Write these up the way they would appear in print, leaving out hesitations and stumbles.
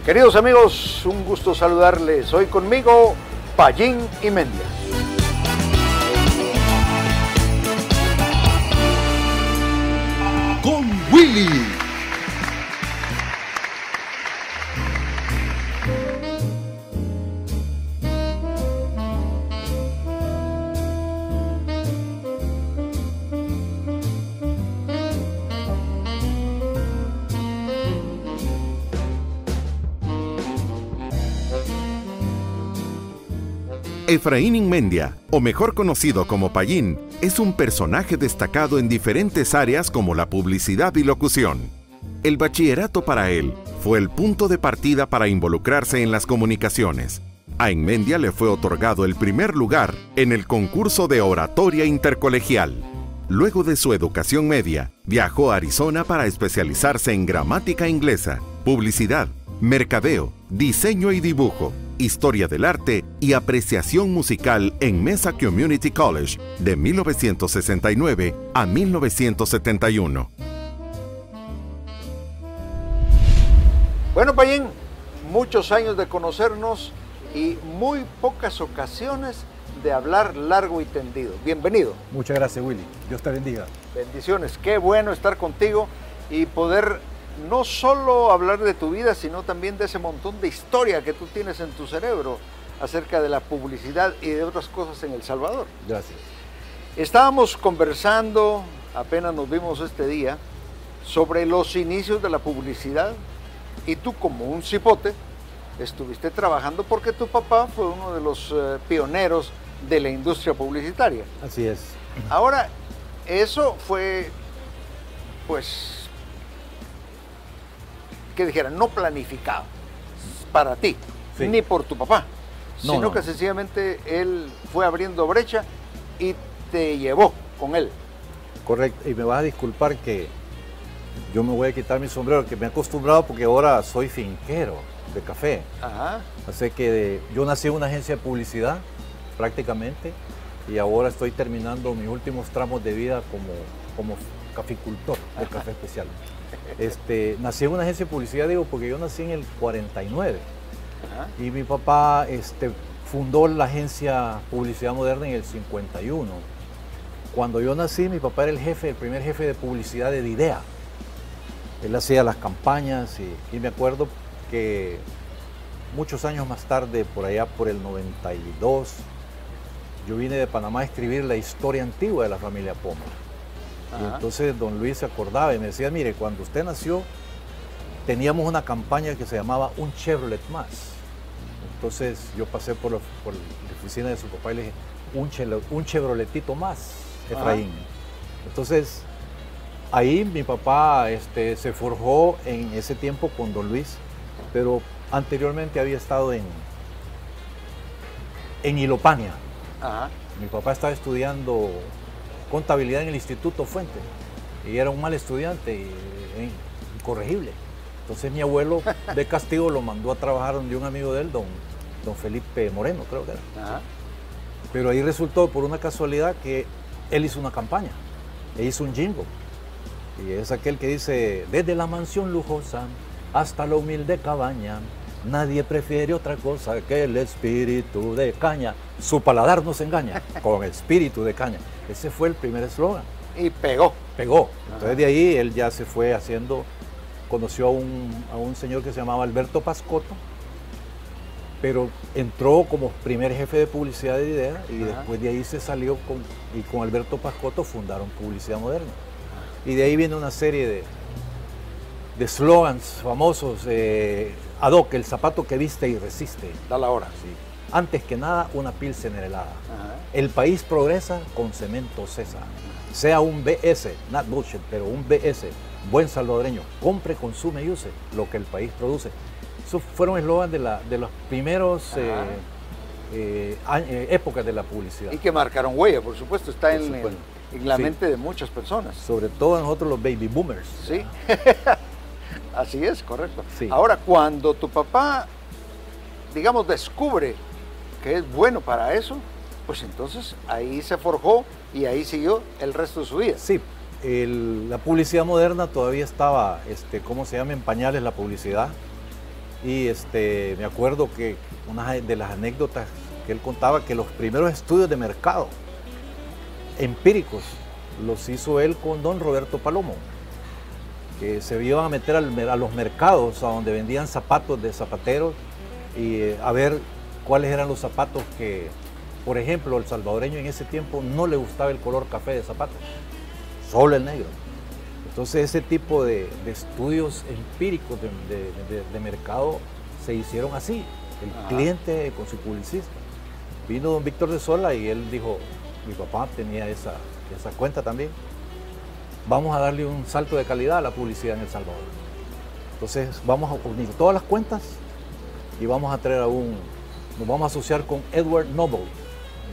Queridos amigos, un gusto saludarles. Hoy conmigo, Payín y Mendia. Con Willy. Efraín Inmendia, o mejor conocido como Payín, es un personaje destacado en diferentes áreas como la publicidad y locución. El bachillerato para él fue el punto de partida para involucrarse en las comunicaciones. A Inmendia le fue otorgado el primer lugar en el concurso de oratoria intercolegial. Luego de su educación media, viajó a Arizona para especializarse en gramática inglesa, publicidad, mercadeo, diseño y dibujo, historia del arte y apreciación musical en Mesa Community College de 1969 a 1971. Bueno, Payín, muchos años de conocernos y muy pocas ocasiones de hablar largo y tendido. Bienvenido. Muchas gracias, Willy. Dios te bendiga. Bendiciones. Qué bueno estar contigo y poder no solo hablar de tu vida, sino también de ese montón de historia que tú tienes en tu cerebro acerca de la publicidad y de otras cosas en El Salvador. Gracias. Estábamos conversando, apenas nos vimos este día, sobre los inicios de la publicidad y tú, como un cipote, estuviste trabajando porque tu papá fue uno de los pioneros de la industria publicitaria. Así es. Ahora, eso fue, pues, que dijera, no planificado para ti, sí, ni por tu papá, no, sino que sencillamente él fue abriendo brecha y te llevó con él. Correcto. Y me vas a disculpar que yo me voy a quitar mi sombrero, que me he acostumbrado porque ahora soy finquero de café. Ajá. Así que yo nací en una agencia de publicidad, prácticamente, y ahora estoy terminando mis últimos tramos de vida como caficultor del café especial. Nací en una agencia de publicidad, digo, porque yo nací en el 49. Ajá. Y mi papá fundó la agencia Publicidad Moderna en el 51. Cuando yo nací, mi papá era el primer jefe de publicidad de Didea. Él hacía las campañas y me acuerdo que muchos años más tarde, por allá por el 92, yo vine de Panamá a escribir la historia antigua de la familia Pomar. Y entonces don Luis se acordaba y me decía, mire, cuando usted nació, teníamos una campaña que se llamaba Un Chevrolet Más. Entonces yo pasé por la oficina de su papá y le dije, un Chevroletito más, Efraín. Entonces ahí mi papá se forjó en ese tiempo con don Luis, pero anteriormente había estado en Ilopania. Ajá. Mi papá estaba estudiando contabilidad en el Instituto Fuente y era un mal estudiante incorregible. Entonces mi abuelo de castigo lo mandó a trabajar donde un amigo de él, don Felipe Moreno, creo que era. Ajá. Pero ahí resultó por una casualidad que él hizo una campaña, e hizo un jingle. Y es aquel que dice, desde la mansión lujosa hasta la humilde cabaña, nadie prefiere otra cosa que el espíritu de caña. Su paladar no se engaña, con espíritu de caña. Ese fue el primer eslogan. Y pegó. Pegó. Entonces de ahí él ya se fue haciendo, conoció a un señor que se llamaba Alberto Pascotto, pero entró como primer jefe de publicidad de Idea y después de ahí se salió y con Alberto Pascotto fundaron Publicidad Moderna. Y de ahí viene una serie de slogans famosos, ad hoc, el zapato que viste y resiste. Da la hora. Sí. Antes que nada, una pilsener helada. Ajá. El país progresa con cemento César. Sea un BS, not bullshit, pero un BS, buen salvadoreño. Compre, consume y use lo que el país produce. Esos fueron eslogans de los primeros épocas de la publicidad. Y que marcaron huella, por supuesto, está Por en supuesto. en la Sí. mente de muchas personas. Sobre todo nosotros los baby boomers. Sí, así es, correcto. Sí. Ahora, cuando tu papá, digamos, descubre que es bueno para eso, pues entonces ahí se forjó y ahí siguió el resto de su vida. Sí, la publicidad moderna todavía estaba, ¿cómo se llama? En pañales la publicidad. Y me acuerdo que una de las anécdotas que él contaba, que los primeros estudios de mercado empíricos los hizo él con don Roberto Palomo, que se iban a meter a los mercados a donde vendían zapatos de zapateros y a ver cuáles eran los zapatos que, por ejemplo, el salvadoreño en ese tiempo no le gustaba el color café de zapatos, solo el negro. Entonces ese tipo de estudios empíricos de mercado se hicieron así, el cliente con su publicista. Vino don Víctor de Sola y él dijo, mi papá tenía esa cuenta también, vamos a darle un salto de calidad a la publicidad en El Salvador. Entonces vamos a unir todas las cuentas y vamos a traer nos vamos a asociar con Edward Noble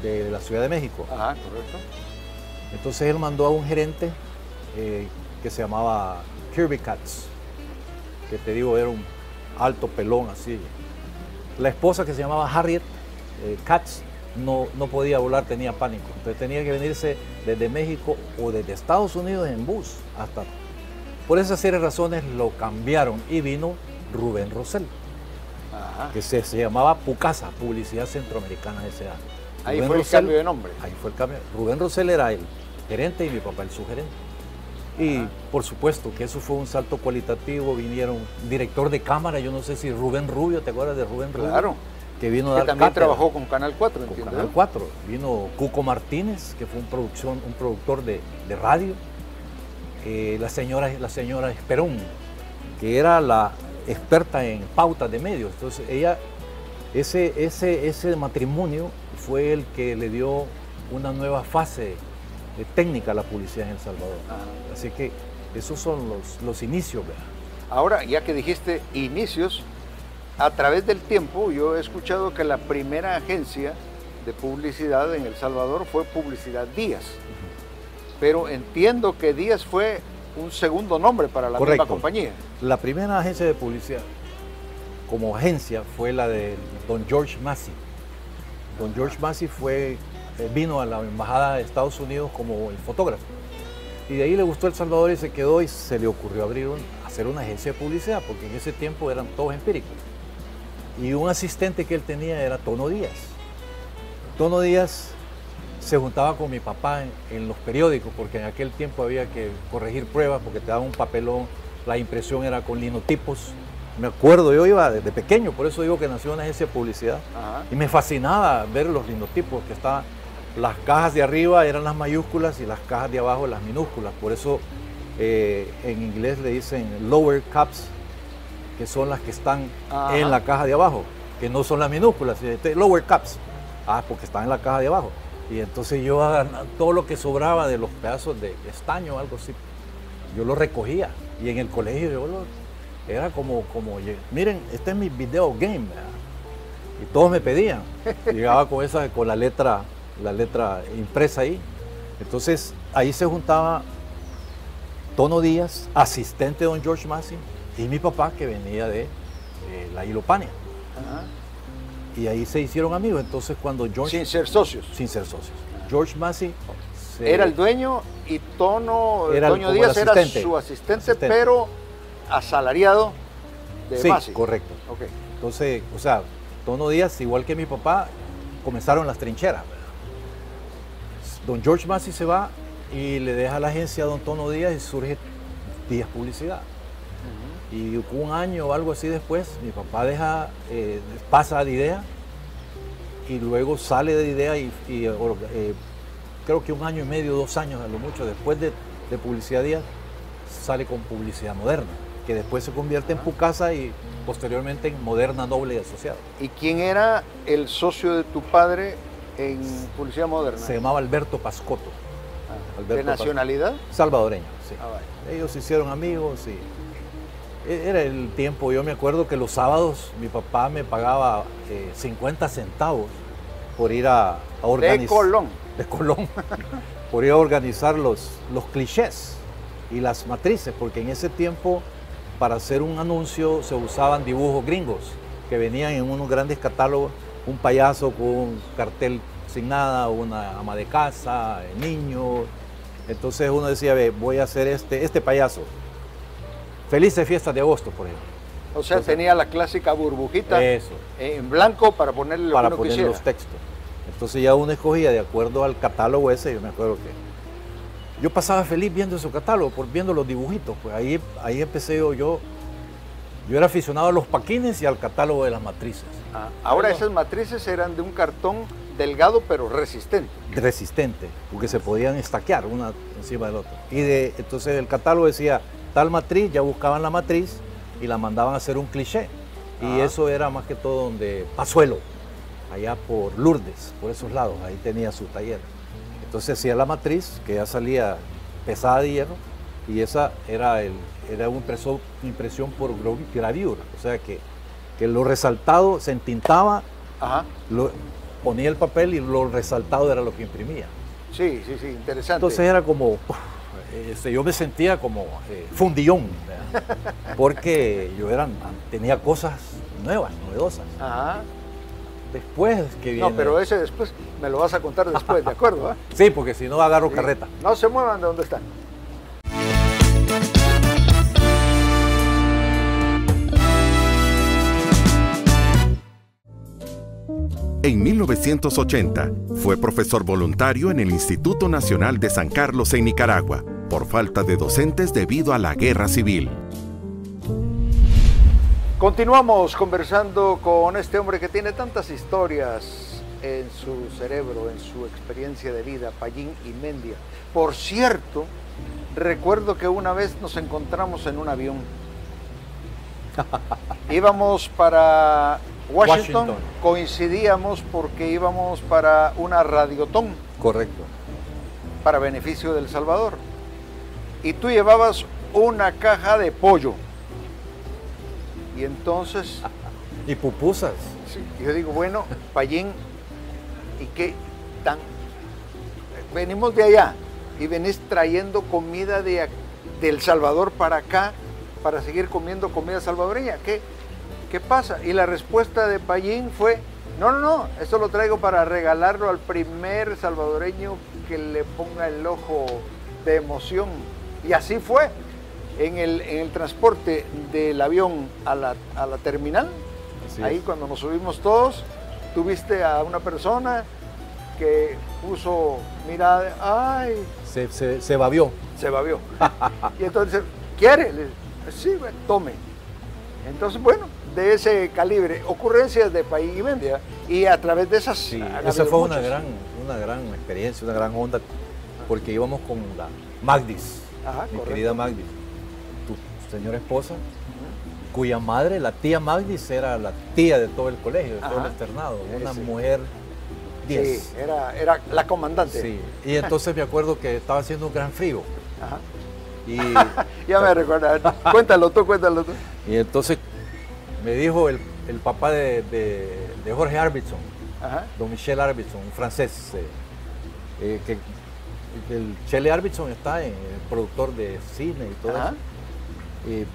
de la Ciudad de México. Ajá, correcto. Entonces él mandó a un gerente que se llamaba Kirby Katz, que te digo era un alto pelón así. La esposa, que se llamaba Harriet Katz, no podía volar, tenía pánico. Entonces tenía que venirse desde México o desde Estados Unidos en bus hasta... Por esas serie de razones lo cambiaron y vino Rubén Rosell, que se llamaba PUCASA, Publicidad Centroamericana S.A. Ahí Rubén fue el Rosell, cambio de nombre. Ahí fue el cambio. Rubén Rosell era el gerente y mi papá el subgerente. Y por supuesto que eso fue un salto cualitativo. Vinieron director de cámara, yo no sé si Rubén Rubio, ¿te acuerdas de Rubén Rubio? Claro. Que vino a dar también cátedra. Trabajó con Canal 4, Con entiendo. Canal 4. Vino Cuco Martínez, que fue un productor de radio. La señora Esperón, que era la experta en pautas de medios. Entonces ella, ese matrimonio fue el que le dio una nueva fase técnica a la publicidad en El Salvador. Así que esos son los inicios, ¿verdad? Ahora, ya que dijiste inicios, a través del tiempo yo he escuchado que la primera agencia de publicidad en El Salvador fue Publicidad Díaz. Pero entiendo que Díaz fue un segundo nombre para la misma compañía. La primera agencia de publicidad como agencia fue la de don George Massey. Don George Massey vino a la embajada de Estados Unidos como el fotógrafo. Y de ahí le gustó El Salvador y se quedó y se le ocurrió hacer una agencia de publicidad, porque en ese tiempo eran todos empíricos. Y un asistente que él tenía era Tono Díaz. Tono Díaz se juntaba con mi papá en los periódicos, porque en aquel tiempo había que corregir pruebas, porque te daban un papelón, la impresión era con linotipos. Me acuerdo, yo iba desde pequeño, por eso digo que nació una agencia de publicidad. Y me fascinaba ver los linotipos, que estaban, las cajas de arriba eran las mayúsculas y las cajas de abajo las minúsculas. Por eso en inglés le dicen lower caps, que son las que están en la caja de abajo, que no son las minúsculas, lower caps, porque están en la caja de abajo. Y entonces yo todo lo que sobraba de los pedazos de estaño o algo así, yo lo recogía. Y en el colegio era como miren, este es mi video game, ¿verdad? Y todos me pedían. Llegaba con la letra impresa ahí. Entonces ahí se juntaba Tono Díaz, asistente de don George Massey, y mi papá, que venía de la Ilopania. Y ahí se hicieron amigos. Entonces cuando George... Sin ser socios. Sin ser socios. George Massey... Era el dueño y Toño Díaz era su asistente, pero asalariado de Massey. Sí, correcto. Entonces, o sea, Tono Díaz, igual que mi papá, comenzaron las trincheras, ¿verdad? Don George Massey se va y le deja la agencia a don Tono Díaz y surge Díaz Publicidad. Y un año o algo así después, mi papá pasa a Didea y luego sale de Didea y creo que un año y medio, 2 años a lo mucho después de Publicidad Díaz, sale con Publicidad Moderna, que después se convierte en PUCASA y posteriormente en Moderna Noble y Asociados. ¿Y quién era el socio de tu padre en Publicidad Moderna? Se llamaba Alberto Pascotto. ¿De nacionalidad? Salvadoreño, sí. Ellos se hicieron amigos y era el tiempo. Yo me acuerdo que los sábados mi papá me pagaba 50 centavos por ir a organizar. De Colón. Por ir a organizar los clichés y las matrices, porque en ese tiempo para hacer un anuncio se usaban dibujos gringos que venían en unos grandes catálogos, un payaso con un cartel sin nada, una ama de casa, niños. Entonces uno decía, voy a hacer este payaso. Felices fiestas de agosto, por ejemplo. O sea, Entonces, tenía la clásica burbujita eso, en blanco para ponerle lo para que uno poner quisiera. los textos. Entonces ya uno escogía de acuerdo al catálogo ese. Yo me acuerdo que yo pasaba feliz viendo ese catálogo, viendo los dibujitos. Pues ahí empecé yo era aficionado a los paquines y al catálogo de las matrices. Ahora Bueno. esas matrices eran de un cartón delgado pero resistente. Resistente, porque se podían estaquear una encima del otro. Entonces el catálogo decía tal matriz, ya buscaban la matriz y la mandaban a hacer un cliché. Y Ajá. eso era más que todo donde Pazuelo, allá por Lourdes, por esos lados, ahí tenía su taller. Entonces hacía la matriz, que ya salía pesada de hierro, y esa era una impresión por gravura, o sea que lo resaltado se entintaba, Ajá. ponía el papel y lo resaltado era lo que imprimía. Sí, interesante. Entonces era como, yo me sentía como fundillón, ¿verdad? Porque yo tenía cosas nuevas, novedosas. Ajá. Después que viene... No, pero ese después me lo vas a contar después, ¿de acuerdo? Sí, porque si no agarro Sí. carreta. No se muevan de donde están. En 1980 fue profesor voluntario en el Instituto Nacional de San Carlos en Nicaragua, por falta de docentes debido a la guerra civil. Continuamos conversando con este hombre que tiene tantas historias en su cerebro, en su experiencia de vida, Payín Imendia. Por cierto, recuerdo que una vez nos encontramos en un avión. Íbamos para Washington, coincidíamos porque íbamos para una radiotón Correcto. para beneficio de El Salvador. Y tú llevabas una caja de pollo. Y entonces, Y pupusas. sí, yo digo, bueno, Payín, ¿y qué tan? Venimos de allá y venís trayendo comida de El Salvador para acá para seguir comiendo comida salvadoreña. ¿Qué pasa? Y la respuesta de Payín fue, no, esto lo traigo para regalarlo al primer salvadoreño que le ponga el ojo de emoción. Y así fue. En el transporte del avión a la terminal, Así ahí es. cuando nos subimos todos, tuviste a una persona que puso mirada, de, ay, Se babió. se babió. Y entonces, ¿quiere? Le dije, sí, bueno, tome. Entonces, bueno, de ese calibre, ocurrencias de Payín Imendia, y a través de esas... Sí, han esa habido fue muchas. una gran experiencia, una gran onda, porque íbamos con la Magdis, Ajá, mi correcto. querida Magdis, tu señora esposa, cuya madre, la tía Magdis, era la tía de todo el colegio, de todo Ajá. el externado, una Sí. mujer 10. Sí, era la comandante. Sí, y entonces me acuerdo que estaba haciendo un gran frío. Ajá. Y, Ya me recuerdo. Cuéntalo tú. y entonces me dijo el papá de Jorge Arvidsson, Ajá. don Michel Arvidsson, un francés, que el Chele Arvidsson está en el productor de cine y todo Ajá. eso.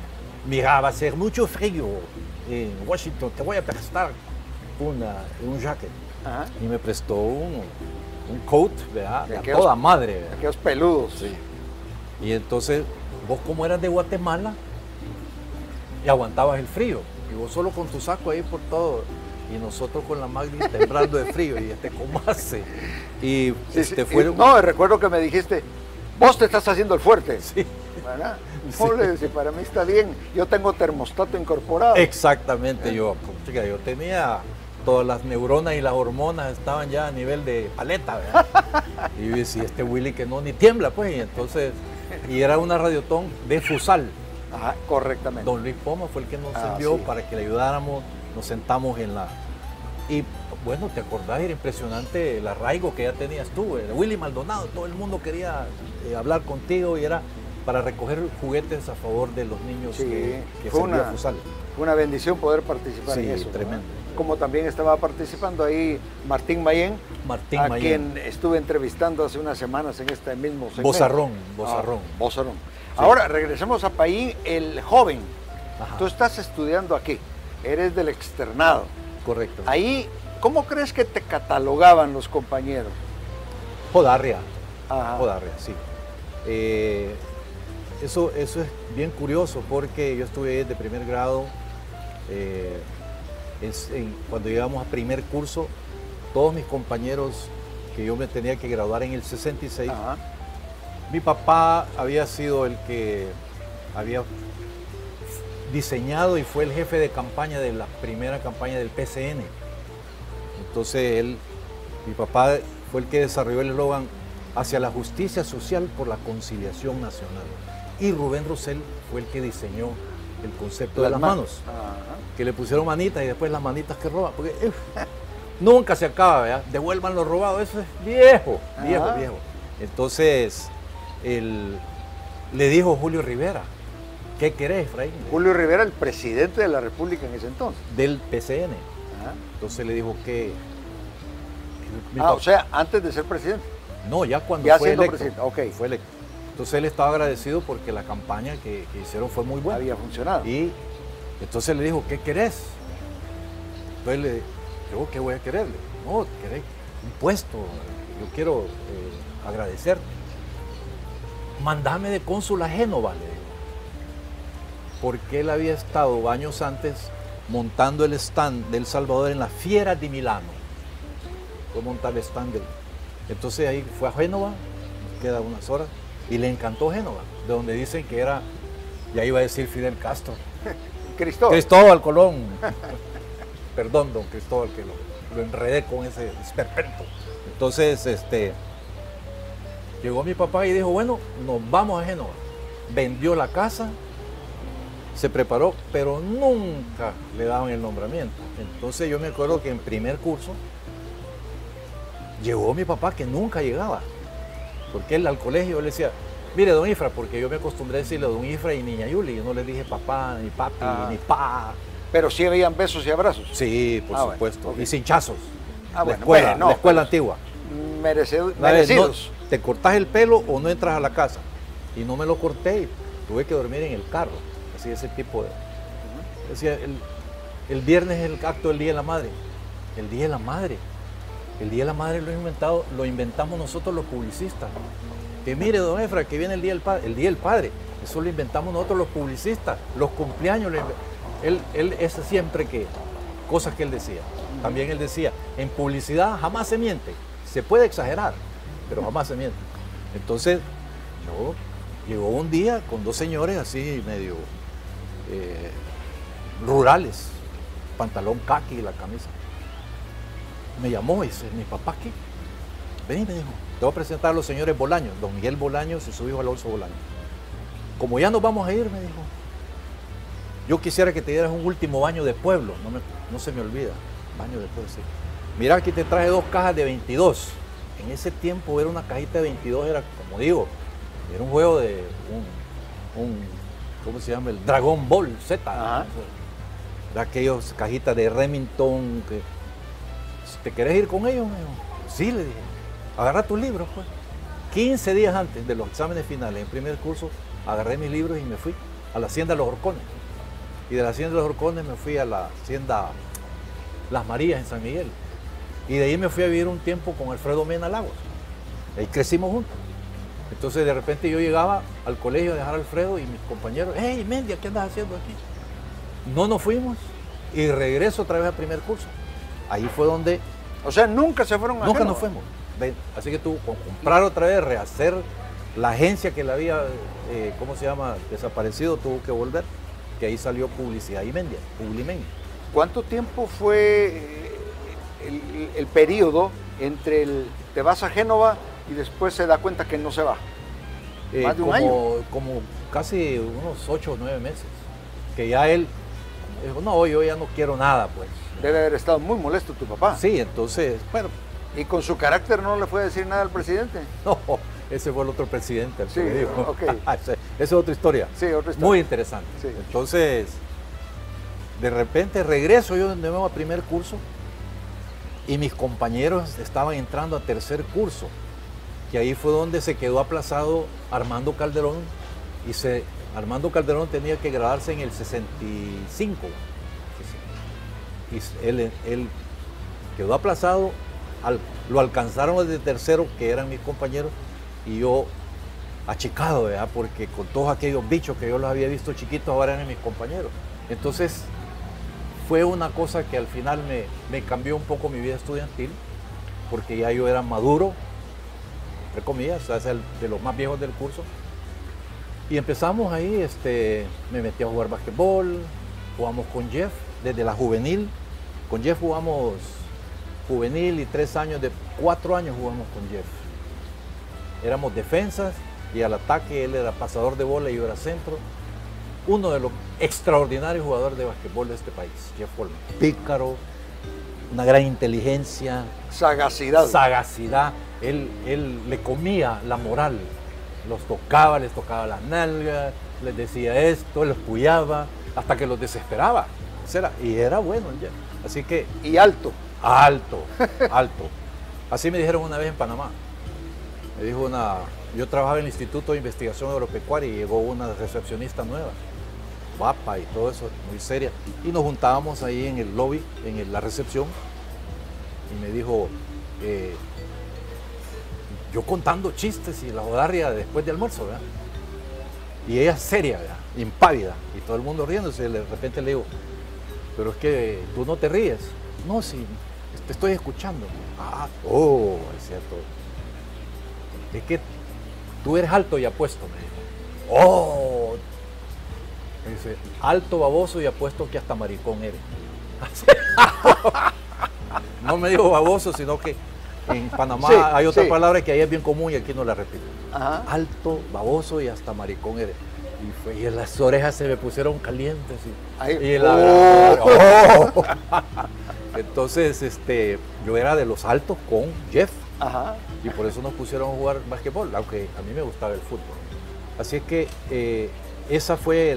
Mira, va a ser mucho frío en Washington, te voy a prestar un jacket. Ajá. Y me prestó un coat, ¿verdad? De A aquellos- toda madre, ¿verdad? Aquellos peludos. Sí. Y entonces, vos como eras de Guatemala, y aguantabas el frío, y vos solo con tu saco ahí por todo, y nosotros con la Magdi temblando de frío, y ¿cómo hace? Y Sí, sí. fue... No, recuerdo que me dijiste, vos te estás haciendo el fuerte. Sí, ¿Verdad? Sí. No, le decía, para mí está bien, yo tengo termostato incorporado. exactamente. Yo tenía todas las neuronas y las hormonas estaban ya a nivel de paleta, ¿verdad? Y yo decía, este Willy que no, ni tiembla, pues, y entonces, y era una radiotón de Fusal. Ajá, correctamente. Don Luis Poma fue el que nos Ah, envió sí. para que le ayudáramos, nos sentamos en la... Y bueno, ¿te acordás? Era impresionante el arraigo que ya tenías tú, Willy Maldonado, todo el mundo quería hablar contigo y era para recoger juguetes a favor de los niños Sí, que fue servía una- Fusal. Fue una bendición poder participar Sí, en eso. ¿no? tremendo. Como también estaba participando ahí Martín Mayén, Martín a Mayén. quien estuve entrevistando hace unas semanas en este mismo segmento. Bozarrón. Bozarrón. Ahora, regresemos a Payín, el joven. Ajá, Tú estás estudiando aquí, eres del externado. correcto. Ahí, ¿cómo crees que te catalogaban los compañeros? Jodarria. Ajá. Jodarria, sí. Eso es bien curioso porque yo estuve de primer grado Cuando llegamos a primer curso, todos mis compañeros, que yo me tenía que graduar en el 66, Ajá. mi papá había sido el que había diseñado y fue el jefe de campaña de la primera campaña del PCN. Entonces mi papá fue el que desarrolló el eslogan hacia la justicia social por la conciliación nacional. Y Rubén Rosell fue el que diseñó el concepto de las manos, que le pusieron manitas y después las manitas que roban, porque nunca se acaba, ¿verdad? Devuelvan lo robado, eso es viejo, viejo, viejo. Entonces, le dijo Julio Rivera, ¿qué querés, Efraín? Julio Rivera, el presidente de la República en ese entonces. Del PCN. Ajá. Entonces le dijo que... o sea, antes de ser presidente. No, ya cuando ya fue siendo electo. presidente, ok. Fue electo. Entonces él estaba agradecido porque la campaña que hicieron fue muy buena. Había funcionado. Y entonces le dijo, ¿qué querés? Entonces le dijo, ¿qué voy a querer? No, querés un puesto, yo quiero agradecerte. Mandame de cónsul a Génova, le digo. Porque él había estado años antes montando el stand de El Salvador en la Fiera di Milano. Fue a montar el stand Entonces ahí fue a Génova, nos queda unas horas, y le encantó Génova, de donde dicen que era, ya iba a decir Fidel Castro. Cristóbal Colón. Perdón, don Cristóbal, que lo enredé con ese esperpento. Entonces, llegó mi papá y dijo, bueno, nos vamos a Génova. Vendió la casa, se preparó, pero nunca le daban el nombramiento. Entonces yo me acuerdo que en primer curso llegó mi papá, que nunca llegaba, porque él al colegio le decía, mire, don Ifra, porque yo me acostumbré a decirle don Ifra y niña Yuli, yo no le dije papá, ni papi, ni pa. Pero sí habían besos y abrazos. Sí, por supuesto, bueno, okay. Y cinchazos. Bueno, la escuela antigua. Merecidos. No, te cortas el pelo o no entras a la casa. Y no me lo corté y tuve que dormir en el carro. Así, ese tipo de... Decía, el viernes es el acto del Día de la Madre. El Día de la Madre. El Día de la Madre lo inventamos nosotros los publicistas. Que mire, don Efra, que viene el Día del Padre. El Día del Padre, eso lo inventamos nosotros los publicistas. Los cumpleaños, él es siempre que... Cosas que él decía. También él decía, en publicidad jamás se miente. Se puede exagerar, pero jamás se miente. Entonces, llegó un día con dos señores así medio rurales, pantalón caqui y la camisa. Me llamó y dice, mi papá aquí. Vení, me dijo, te voy a presentar a los señores Bolaños, don Miguel Bolaños y su hijo Alonso Bolaños. Como ya nos vamos a ir, me dijo, yo quisiera que te dieras un último baño de pueblo, no se me olvida, baño de pueblo, sí. Mira, aquí te traje 2 cajas de 22. En ese tiempo era una cajita de 22, era, como digo, era un juego de ¿cómo se llama? El Dragon Ball Z. Ajá. Era aquellas cajitas de Remington que... ¿Te querés ir con ellos? Me dijo. Sí, le dije. Agarra tus libros, pues. 15 días antes de los exámenes finales, en primer curso, agarré mis libros y me fui a la Hacienda de los Horcones. Y de la Hacienda de los Horcones me fui a la Hacienda Las Marías en San Miguel. Y de ahí me fui a vivir un tiempo con Alfredo Mena Lagos. Ahí crecimos juntos. Entonces de repente yo llegaba al colegio a dejar a Alfredo y mis compañeros, hey, Mendia, ¿qué andas haciendo aquí? No nos fuimos y regreso otra vez al primer curso. Ahí fue donde... O sea, nunca se fueron a Nunca Génova. nos fuimos. Así que tuvo que comprar otra vez, rehacer la agencia que le había, ¿cómo se llama?, desaparecido, tuvo que volver. Que ahí salió Publicidad y Mendia, Publimendia. ¿Cuánto tiempo fue el periodo entre te vas a Génova y después se da cuenta que no se va? ¿Más de un año? Como casi unos 8 o 9 meses. Que ya él dijo, no, yo ya no quiero nada, pues. Debe haber estado muy molesto tu papá. Sí, entonces, bueno. ¿Y con su carácter no le fue a decir nada al presidente? No, ese fue el otro presidente. El sí, ok. Esa es otra historia. Sí, otra historia. Muy interesante. Sí. Entonces, de repente regreso yo de nuevo a primer curso y mis compañeros estaban entrando a tercer curso. Que ahí fue donde se quedó aplazado Armando Calderón Armando Calderón tenía que graduarse en el 65 y él quedó aplazado, lo alcanzaron los de tercero, que eran mis compañeros, y yo achicado, ¿verdad? Porque con todos aquellos bichos que yo los había visto chiquitos ahora eran mis compañeros. Entonces fue una cosa que al final me cambió un poco mi vida estudiantil, porque ya yo era maduro, entre comillas, o sea, es de los más viejos del curso. Y empezamos ahí, me metí a jugar basquetbol, jugamos con Jeff desde la juvenil. Con Jeff jugamos juvenil y 4 años jugamos con Jeff. Éramos defensas y al ataque él era pasador de bola y yo era centro. Uno de los extraordinarios jugadores de basquetbol de este país, Jeff Holman. Pícaro, una gran inteligencia. Sagacidad. Sagacidad. Él le comía la moral. Los tocaba, les tocaba las nalgas, les decía esto, los puyaba, hasta que los desesperaba. Y era bueno el Jeff. Así que... Y alto. Alto, alto. Así me dijeron una vez en Panamá. Me dijo yo trabajaba en el Instituto de Investigación Agropecuaria y llegó una recepcionista nueva, guapa y todo eso, muy seria. Y nos juntábamos ahí en el lobby, en la recepción, y me dijo, yo contando chistes y la jodarria después de almuerzo, ¿verdad? Y ella seria, ¿verdad? Impávida, y todo el mundo riéndose. De repente le digo, pero es que tú no te ríes. No, sí, te estoy escuchando. Es cierto. Es que tú eres alto y apuesto, me dijo. Me dice, alto, baboso y apuesto que hasta maricón eres. No me dijo baboso, sino que en Panamá hay otra palabra que ahí es bien común y aquí no la repito. Ajá. Alto, baboso y hasta maricón eres. Y las orejas se me pusieron calientes. Entonces, yo era de los altos con Jeff. Ajá. Y por eso nos pusieron a jugar basquetbol, aunque a mí me gustaba el fútbol. Así es que esa fue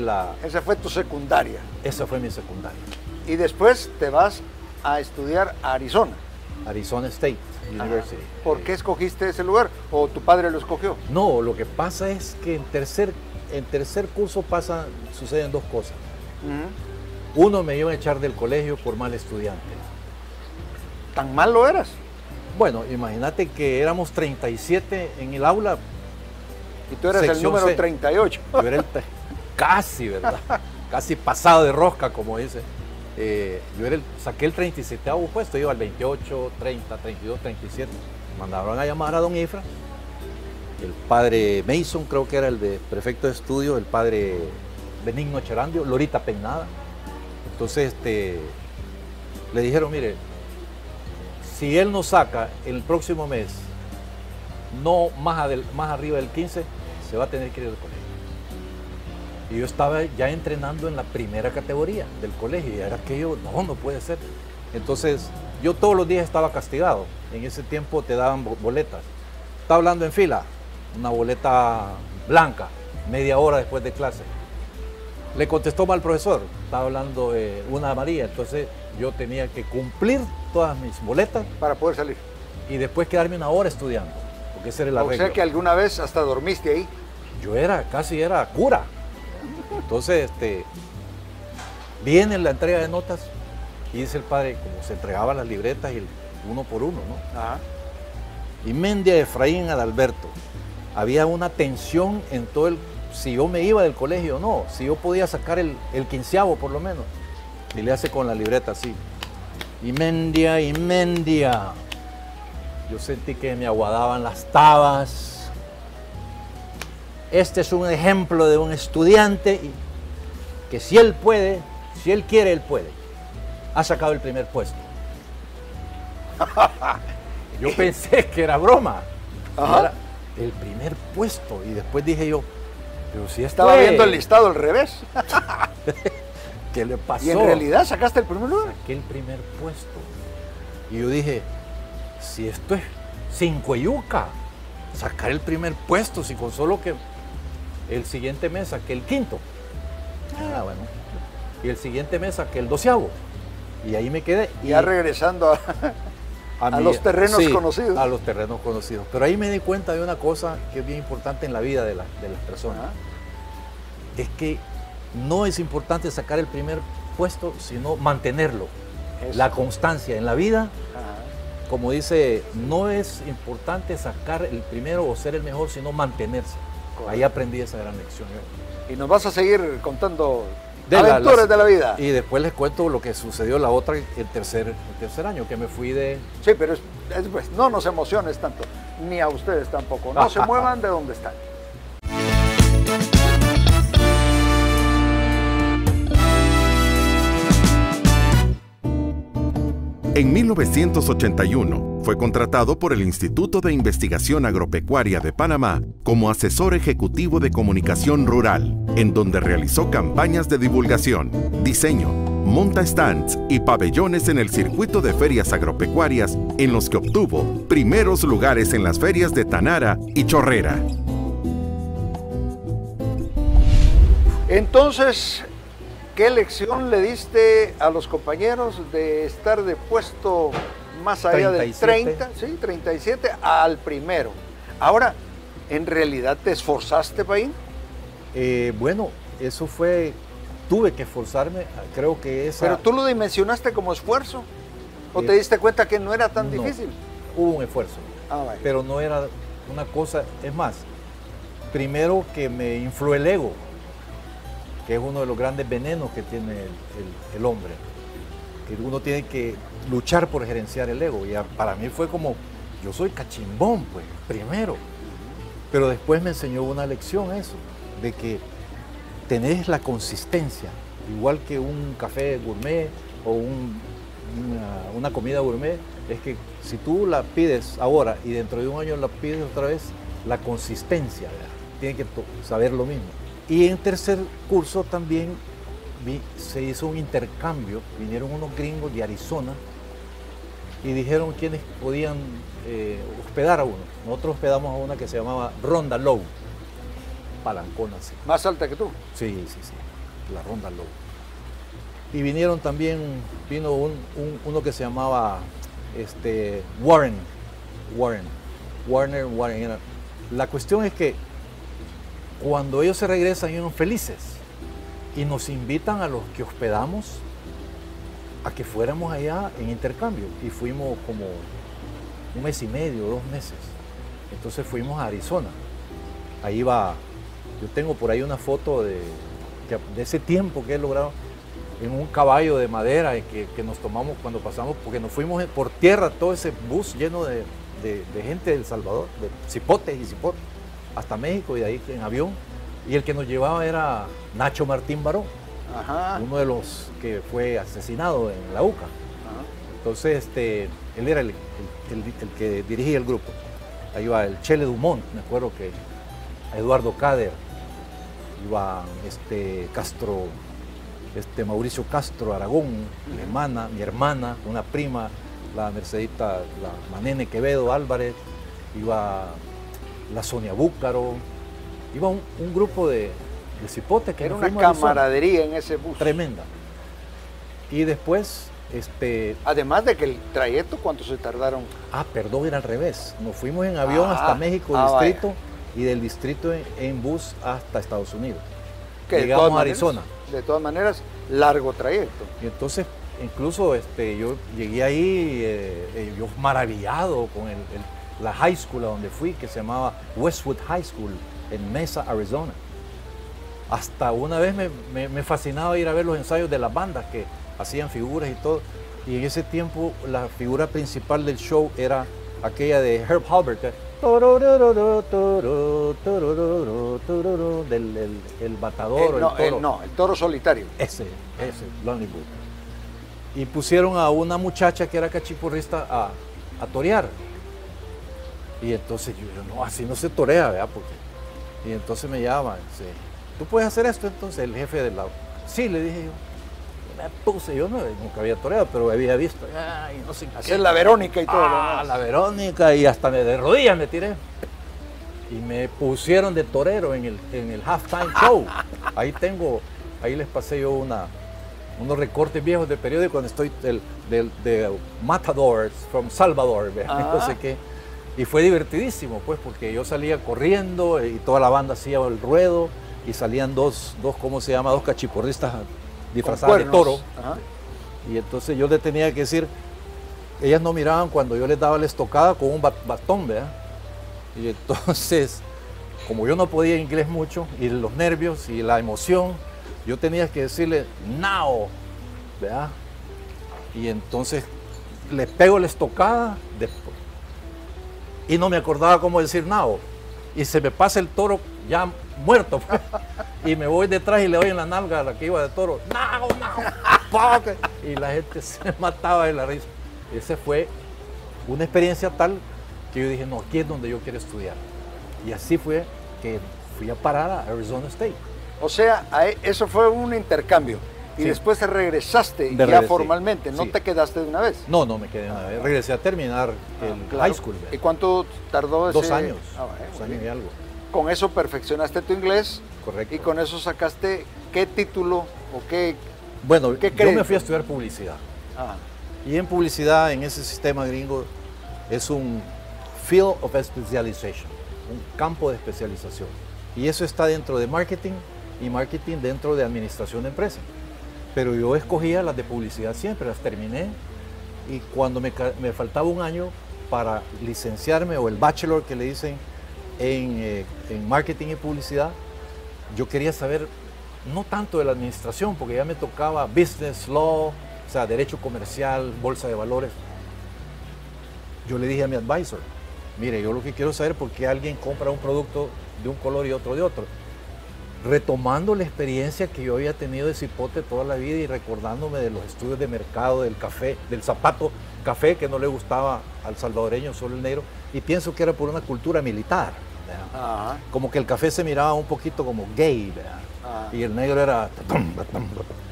tu secundaria. Esa fue mi secundaria. Y después te vas a estudiar a Arizona. Arizona State University. ¿Por qué escogiste ese lugar? ¿O tu padre lo escogió? No, lo que pasa es que en tercer curso suceden dos cosas. Uno, me iba a echar del colegio por mal estudiante. ¿Tan mal lo eras? Bueno, imagínate que éramos 37 en el aula. Y tú eras el número 38. Yo era casi, ¿verdad? Casi pasado de rosca, como dice. Saqué el 37º puesto, iba al 28, 30, 32, 37. Mandaron a llamar a don Ifra. El padre Mason, creo que era el de prefecto de estudio, el padre Benigno Cherandio, Lorita Peinada. Entonces le dijeron, mire, si él no saca el próximo mes, no más arriba del 15, se va a tener que ir al colegio. Y yo estaba ya entrenando en la primera categoría del colegio y era aquello, no puede ser. Entonces yo todos los días estaba castigado. En ese tiempo te daban boletas. Estaba hablando en fila, una boleta blanca, media hora después de clase. Le contestó mal el profesor, estaba hablando una amarilla, entonces yo tenía que cumplir todas mis boletas para poder salir. Y después quedarme una hora estudiando, porque ese era el arreglo. O sea que alguna vez hasta dormiste ahí. Yo casi era cura. Entonces, viene la entrega de notas y dice el padre, como se entregaban las libretas y uno por uno, ¿no? Ajá. Y Mendia Efraín Adalberto. Había una tensión en todo si yo me iba del colegio o no, si yo podía sacar el 15º por lo menos. Y le hace con la libreta así. Y Mendia. Yo sentí que me aguadaban las tabas. Este es un ejemplo de un estudiante que si él puede, si él quiere, él puede. Ha sacado el primer puesto. Yo pensé que era broma. Era el primer puesto. Y después dije yo, pero si estaba viendo el listado al revés. ¿Qué le pasó? Y en realidad sacaste el primer lugar. Saqué el primer puesto. Y yo dije, si esto es sin cueyuca, sacar el primer puesto, si con solo que el siguiente mes saqué el 5º. Bueno. Y el siguiente mes saqué el 12º. Y ahí me quedé. Ya regresando a los terrenos conocidos. A los terrenos conocidos. Pero ahí me di cuenta de una cosa que es bien importante en la vida de las personas. Es que no es importante sacar el primer puesto, sino mantenerlo. Eso. La constancia en la vida. Como dice, no es importante sacar el primero o ser el mejor, sino mantenerse. Correcto. Ahí aprendí esa gran lección. Y nos vas a seguir contando Aventuras de la vida. Y después les cuento lo que sucedió el tercer año, que me fui de... Sí, pero pues, no nos emociones tanto, ni a ustedes tampoco. No se muevan de donde están. En 1981 fue contratado por el Instituto de Investigación Agropecuaria de Panamá como asesor ejecutivo de comunicación rural, en donde realizó campañas de divulgación, diseño, monta stands y pabellones en el circuito de ferias agropecuarias, en los que obtuvo primeros lugares en las ferias de Tanara y Chorrera. Entonces, ¿qué lección le diste a los compañeros de estar de puesto más allá 37. del 30, sí, 37 al primero? Ahora, ¿en realidad te esforzaste, Payín? Bueno, eso fue, tuve que esforzarme, creo que esa... ¿Pero tú lo dimensionaste como esfuerzo? ¿O te diste cuenta que no era tan difícil? Hubo un esfuerzo, Vale. pero no era una cosa, es más, primero que me infló el ego, que es uno de los grandes venenos que tiene el hombre, que uno tiene que luchar por gerenciar el ego. Y para mí fue como, yo soy cachimbón, pues, primero. Pero después me enseñó una lección eso, de que tenés la consistencia, igual que un café gourmet o una comida gourmet, es que si tú la pides ahora y dentro de un año la pides otra vez, la consistencia, ¿verdad? Tiene que saber lo mismo. Y en tercer curso también se hizo un intercambio, vinieron unos gringos de Arizona y dijeron quiénes podían hospedar a uno. Nosotros hospedamos a una que se llamaba Ronda Low, palancona así. ¿Más alta que tú? Sí, la Ronda Low. Y vinieron también, vino uno que se llamaba Warren. La cuestión es que cuando ellos se regresan, ellos son felices y nos invitan a los que hospedamos a que fuéramos allá en intercambio. Y fuimos como 1 mes y medio, 2 meses. Entonces fuimos a Arizona. Ahí va, yo tengo por ahí una foto de ese tiempo que he logrado en un caballo de madera que nos tomamos cuando pasamos, porque nos fuimos por tierra, todo ese bus lleno de gente del Salvador, de cipotes y cipotes, hasta México y de ahí en avión. Y el que nos llevaba era Nacho Martín Barón, uno de los que fue asesinado en la UCA. Entonces, él era el que dirigía el grupo. Ahí iba el Chele Dumont, me acuerdo que Eduardo Cader, iba Castro, Mauricio Castro Aragón, mi hermana, una prima, la Mercedita, la Manene Quevedo Álvarez, iba la Sonia Búcaro, iba un grupo de cipotes que era una camaradería en ese bus. Tremenda. Y después, además de que el trayecto, ¿cuánto se tardaron? Perdón, era al revés. Nos fuimos en avión hasta México, distrito, vaya. Y del distrito en bus hasta Estados Unidos. Llegamos a Arizona. De todas maneras, largo trayecto. Y entonces, incluso yo llegué ahí, yo maravillado con la high school a donde fui, que se llamaba Westwood High School, en Mesa, Arizona. Hasta una vez me fascinaba ir a ver los ensayos de las bandas que hacían figuras y todo. Y en ese tiempo la figura principal del show era aquella de Herb Halbert, del matador, el toro. El toro solitario. Ese, Lonely Boot. Y pusieron a una muchacha que era cachipurrista a torear. Y entonces yo, no, así no se torea, ¿verdad? Y entonces me llama, dice, ¿tú puedes hacer esto? Entonces el jefe del lado, sí, le dije yo. Me puse, yo nunca había toreado, pero había visto, no sé qué. Hacer la Verónica y todo. La Verónica, y hasta de rodillas me tiré. Y me pusieron de torero en el halftime show. Ahí les pasé yo unos recortes viejos de periódico cuando estoy de Matadors from Salvador, no sé qué. Y fue divertidísimo, pues, porque yo salía corriendo y toda la banda hacía el ruedo y salían dos ¿cómo se llama? Dos cachiporristas disfrazadas de toro. Y entonces yo le tenía que decir, ellas no miraban cuando yo les daba la estocada con un bastón, ¿verdad? Y entonces, como yo no podía inglés mucho, y los nervios y la emoción, yo tenía que decirle now, ¿verdad? Y entonces le pego la estocada después. Y no me acordaba cómo decir now. Y se me pasa el toro ya muerto. Pues. Y me voy detrás y le doy en la nalga a la que iba de toro. Now, now. Y la gente se mataba de la risa. Esa fue una experiencia tal que yo dije, no, aquí es donde yo quiero estudiar. Y así fue que fui a parar a Arizona State. O sea, eso fue un intercambio. Y Sí. después te regresaste ya Regresé. formalmente, no Sí. te quedaste de una vez. No, no me quedé una vez. Regresé a terminar el Claro. high school. ¿Y cuánto tardó ese? 2 años. Bueno, 2 muy años bien. y algo. Con eso perfeccionaste tu inglés. Correcto. Y con eso sacaste qué título o qué. Bueno, ¿Qué yo crédito? me fui a estudiar publicidad. Ah, Y en publicidad, en ese sistema gringo, es un field of specialization, un campo de especialización. Y eso está dentro de marketing y marketing dentro de administración de empresas. Pero yo escogía las de publicidad siempre, las terminé. Y cuando me faltaba un año para licenciarme, o el bachelor que le dicen en marketing y publicidad, yo quería saber no tanto de la administración, porque ya me tocaba business law, o sea, derecho comercial, bolsa de valores. Yo le dije a mi advisor, mire, yo lo que quiero saber es por qué alguien compra un producto de un color y otro de otro. Retomando la experiencia que yo había tenido de cipote toda la vida y recordándome de los estudios de mercado, del café, del zapato café que no le gustaba al salvadoreño, solo el negro, y pienso que era por una cultura militar, ¿verdad? ajá. Como que el café se miraba un poquito como gay, ¿verdad? Ah. Y el negro era...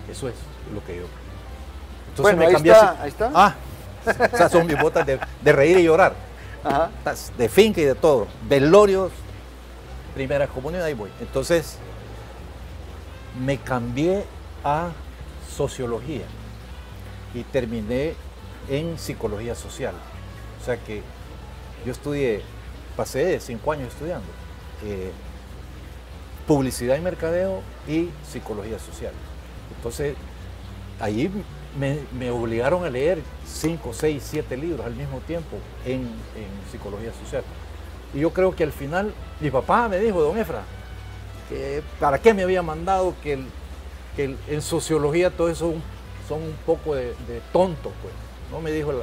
Eso es lo que yo... Entonces Bueno, me ahí cambié está, así. ahí está. Ah, esas son mis botas de reír y llorar. Ajá. De finca y de todo. Velorios, primera comunión, ahí voy. Entonces me cambié a sociología y terminé en psicología social. O sea que yo pasé 5 años estudiando publicidad y mercadeo y psicología social. Entonces ahí me obligaron a leer 5, 6, 7 libros al mismo tiempo en psicología social. Y yo creo que al final mi papá me dijo, don Efra, que para qué me había mandado que en sociología todo eso son un poco de tontos, pues. No me dijo,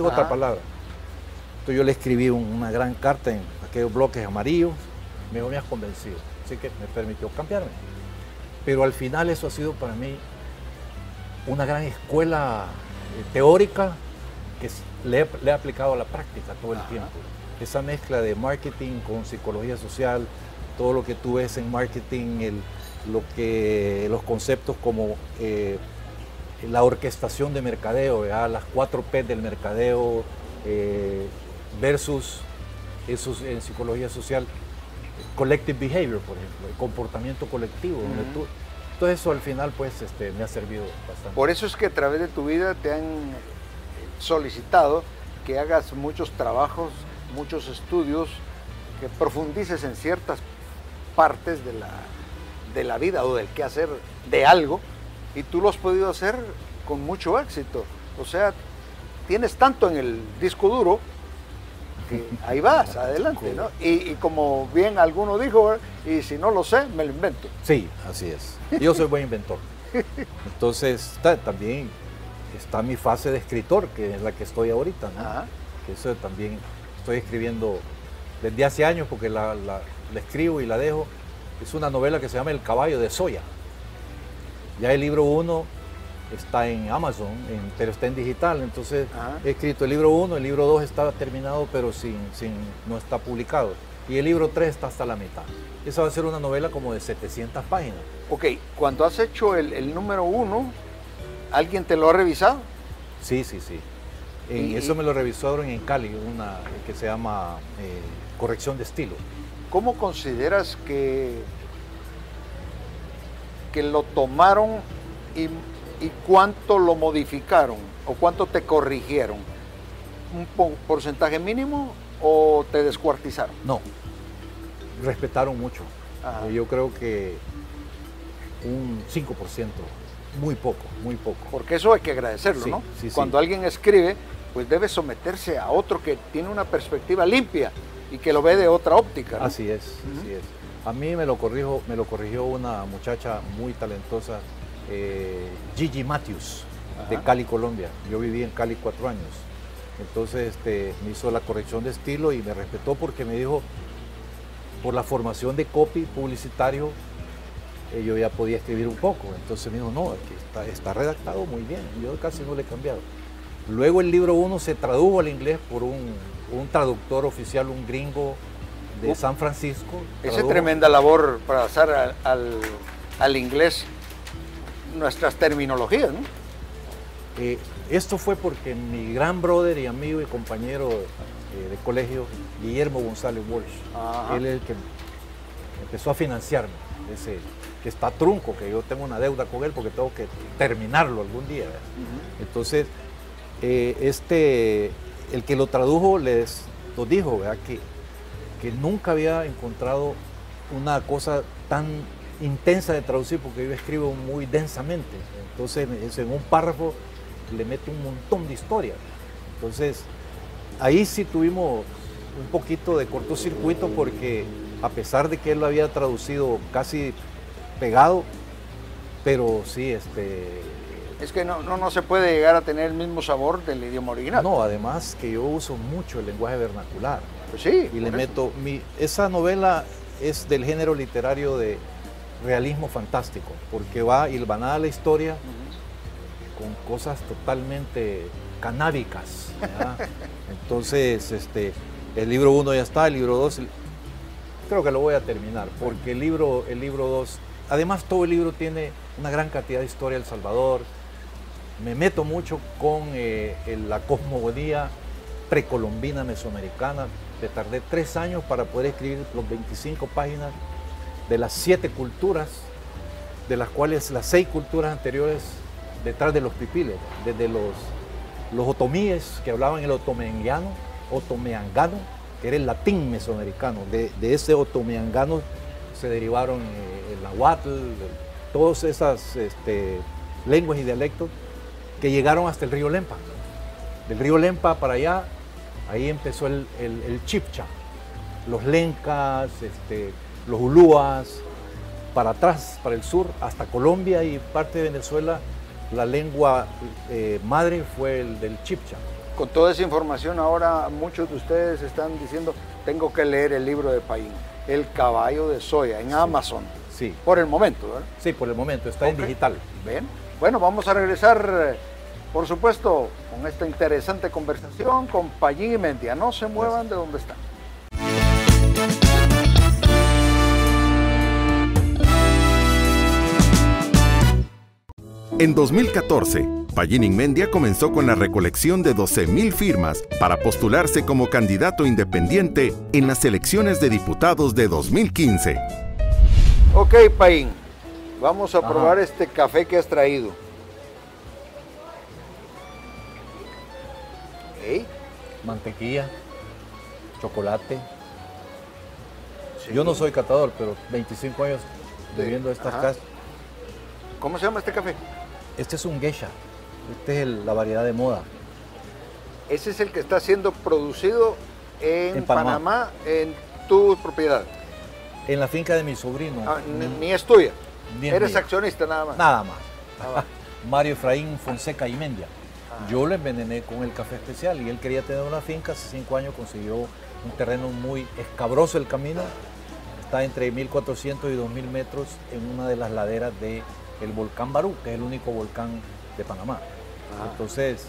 otra palabra. Entonces yo le escribí una gran carta en aquellos bloques amarillos, me dijo, me has convencido. Así que me permitió cambiarme. Pero al final eso ha sido para mí una gran escuela teórica que le he aplicado a la práctica todo el tiempo. Esa mezcla de marketing con psicología social, todo lo que tú ves en marketing, los conceptos como la orquestación de mercadeo, ¿verdad? Las 4 P del mercadeo versus esos en psicología social, collective behavior, por ejemplo, el comportamiento colectivo, donde todo eso al final pues me ha servido bastante. Por eso es que a través de tu vida te han solicitado que hagas muchos trabajos, muchos estudios, que profundices en ciertas partes de la vida o del quehacer de algo, y tú lo has podido hacer con mucho éxito. O sea, tienes tanto en el disco duro que ahí vas, adelante, ¿no? Y como bien alguno dijo, y si no lo sé, me lo invento. Sí, así es. Yo soy buen inventor. Entonces, también está mi fase de escritor, que es la que estoy ahorita, ¿no? Ajá. Que eso también estoy escribiendo desde hace años, porque la escribo y la dejo. Es una novela que se llama El caballo de Soya. Ya el libro 1 está en Amazon, pero está en digital. Entonces he escrito el libro 1, el libro 2 está terminado, pero no está publicado. Y el libro 3 está hasta la mitad. Esa va a ser una novela como de 700 páginas. Ok, cuando has hecho el número 1, ¿alguien te lo ha revisado? Sí. Eso me lo revisaron en Cali, una que se llama Corrección de Estilo. ¿Cómo consideras que lo tomaron y cuánto lo modificaron o cuánto te corrigieron? ¿Un porcentaje mínimo o te descuartizaron? No, respetaron mucho. Yo creo que un 5%, muy poco. Porque eso hay que agradecerlo, Sí, ¿no? sí. Cuando alguien escribe, pues debe someterse a otro que tiene una perspectiva limpia y que lo ve de otra óptica, ¿no? Así es. A mí me lo corrigió una muchacha muy talentosa, Gigi Matthews, de Cali, Colombia. Yo viví en Cali 4 años. Entonces me hizo la corrección de estilo y me respetó porque me dijo, por la formación de copy publicitario, yo ya podía escribir un poco. Entonces me dijo, no, aquí está redactado muy bien. Yo casi no le he cambiado. Luego el libro 1 se tradujo al inglés por un traductor oficial, un gringo de San Francisco. Esa es tremenda labor para pasar al inglés nuestras terminologías, ¿no? Esto fue porque mi gran brother y amigo y compañero de colegio, Guillermo González Walsh, él es el que empezó a financiarme, que está trunco, que yo tengo una deuda con él porque tengo que terminarlo algún día. Entonces, el que lo tradujo nos dijo, ¿verdad? Que nunca había encontrado una cosa tan intensa de traducir porque yo escribo muy densamente. Entonces, en un párrafo le mete un montón de historia. Entonces, ahí sí tuvimos un poquito de cortocircuito porque a pesar de que él lo había traducido casi pegado, pero sí, es que no se puede llegar a tener el mismo sabor del idioma original. No, además que yo uso mucho el lenguaje vernacular. Pues sí. Y le meto, esa novela es del género literario de realismo fantástico, porque va hilvanada la historia con cosas totalmente canábicas, ¿verdad? Entonces, el libro 1 ya está, el libro 2, creo que lo voy a terminar, porque el libro 2, además todo el libro tiene una gran cantidad de historia de El Salvador. Me meto mucho con la cosmogonía precolombina mesoamericana. Me tardé 3 años para poder escribir los 25 páginas de las 7 culturas, de las cuales las 6 culturas anteriores detrás de los pipiles, desde los otomíes que hablaban el otomeangano, que era el latín mesoamericano. De ese otomeangano se derivaron el nahuatl, todas esas lenguas y dialectos que llegaron hasta el río Lempa. Del río Lempa para allá, ahí empezó el chipcha, los lencas, los ulúas, para atrás, para el sur, hasta Colombia y parte de Venezuela, la lengua madre fue el del chipcha. Con toda esa información ahora muchos de ustedes están diciendo, tengo que leer el libro de Payín, El caballo de Soya, en Amazon. Sí. Por el momento, ¿verdad? Sí, por el momento, está en digital. Bien. Bueno, vamos a regresar, por supuesto, con esta interesante conversación con Payín y Mendia. No se muevan de donde están. En 2014, Payín Inmendia comenzó con la recolección de 12,000 firmas para postularse como candidato independiente en las elecciones de diputados de 2015. Ok, Payín, vamos a probar este café que has traído. Okay. Mantequilla, chocolate. Sí. Yo no soy catador, pero 25 años bebiendo estas casas. ¿Cómo se llama este café? Este es un geisha, este es la variedad de moda. Ese es el que está siendo producido en Panamá, en tu propiedad. En la finca de mi sobrino. Ni es tuya. Ni es Eres mía. Accionista nada más. Nada más. Mario Efraín Fonseca Imendia. Yo lo envenené con el café especial y él quería tener una finca. Hace 5 años consiguió un terreno muy escabroso el camino. Está entre 1.400 y 2.000 metros en una de las laderas del volcán Barú, que es el único volcán de Panamá. Entonces,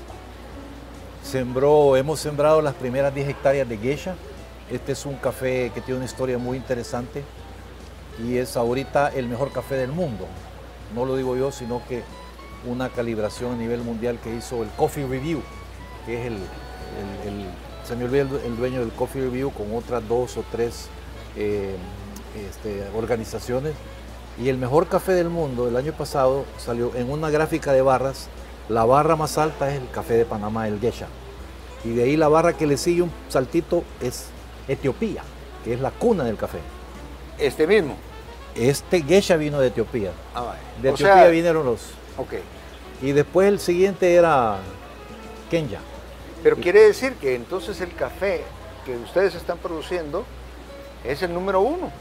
hemos sembrado las primeras 10 hectáreas de geisha. Este es un café que tiene una historia muy interesante y es ahorita el mejor café del mundo. No lo digo yo, sino que una calibración a nivel mundial que hizo el Coffee Review, que es se me olvida el dueño del Coffee Review, con otras 2 o 3 organizaciones. Y el mejor café del mundo el año pasado salió en una gráfica de barras. La barra más alta es el café de Panamá, el geisha. Y de ahí la barra que le sigue un saltito es Etiopía, que es la cuna del café. Este mismo. Este geisha vino de Etiopía. Vale. De Etiopía vinieron los... Ok. Y después el siguiente era Kenya. Pero quiere decir que entonces el café que ustedes están produciendo es el número 1.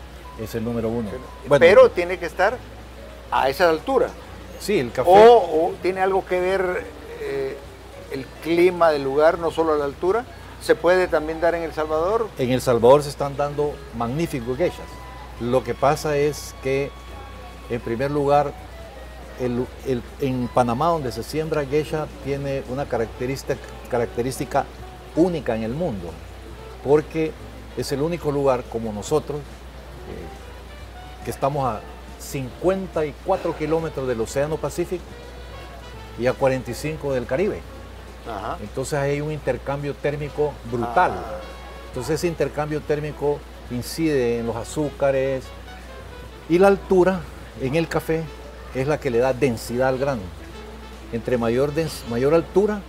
Es el número 1. Bueno, pero tiene que estar a esa altura. Sí, el café. O tiene algo que ver el clima del lugar, no solo la altura. ¿Se puede también dar en El Salvador? En El Salvador se están dando magníficos geishas. Lo que pasa es que, en primer lugar, en Panamá, donde se siembra geisha, tiene una característica única en el mundo, porque es el único lugar como nosotros, que estamos a 54 kilómetros del Océano Pacífico y a 45 del Caribe. Ajá. Entonces hay un intercambio térmico brutal. Entonces ese intercambio térmico incide en los azúcares, y la altura en el café es la que le da densidad al grano. Entre mayor altura,